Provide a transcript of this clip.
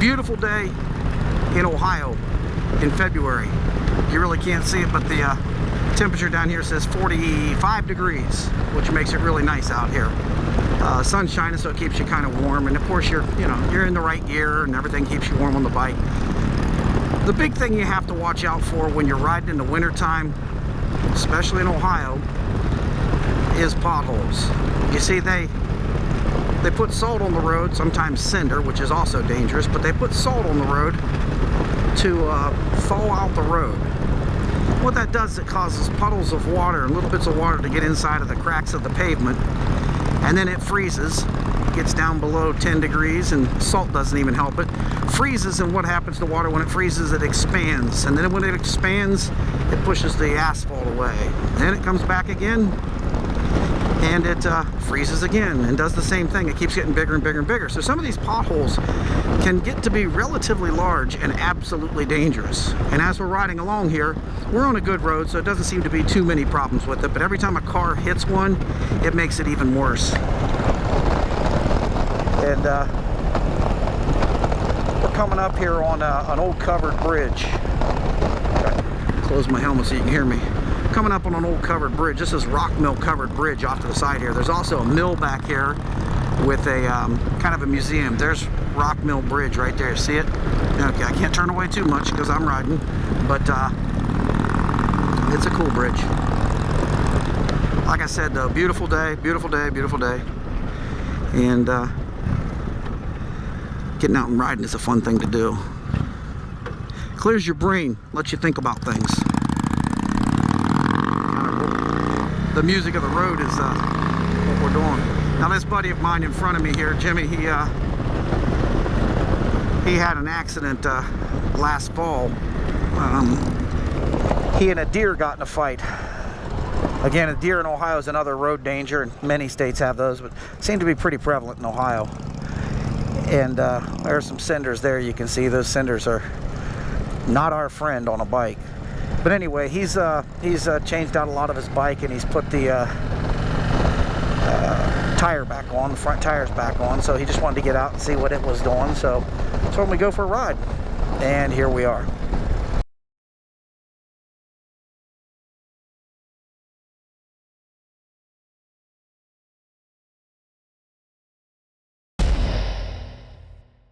Beautiful day in Ohio in February. You really can't see it, but the temperature down here says 45 degrees, which makes it really nice out here. Sun's shining, so it keeps you kind of warm, and of course you're in the right gear and everything keeps you warm on the bike. The big thing you have to watch out for when you're riding in the wintertime, especially in Ohio, is potholes. You see, they put salt on the road, sometimes cinder, which is also dangerous, but they put salt on the road to thaw out the road. What that does is it causes puddles of water and little bits of water to get inside of the cracks of the pavement, and then it freezes. It gets down below 10 degrees, and salt doesn't even help it. Freezes, and what happens to water when it freezes? It expands, and then when it expands, it pushes the asphalt away. Then it comes back again, and it freezes again and does the same thing. It keeps getting bigger and bigger and bigger. So some of these potholes can get to be relatively large and absolutely dangerous. And as we're riding along here, we're on a good road, so it doesn't seem to be too many problems with it, but every time a car hits one, it makes it even worse. And we're coming up here on an old covered bridge. Close my helmet so you can hear me. Coming up on an old covered bridge. This is rock mill covered bridge off to the side here. There's also a mill back here with a kind of a museum. There's rock mill bridge right there. See it? Okay, I can't turn away too much because I'm riding, but it's a cool bridge. Like I said, though, beautiful day, beautiful day, beautiful day. And getting out and riding is a fun thing to do. Clears your brain, lets you think about things. The music of the road is what we're doing. Now this buddy of mine in front of me here, Jimmy, he had an accident last fall. He and a deer got in a fight. Again, a deer in Ohio is another road danger, and many states have those, but seem to be pretty prevalent in Ohio. And there are some cinders there. You can see those cinders are not our friend on a bike. But anyway, he's changed out a lot of his bike, and he's put the tire back on, the front tires back on. So he just wanted to get out and see what it was doing. So when we go for a ride, and here we are.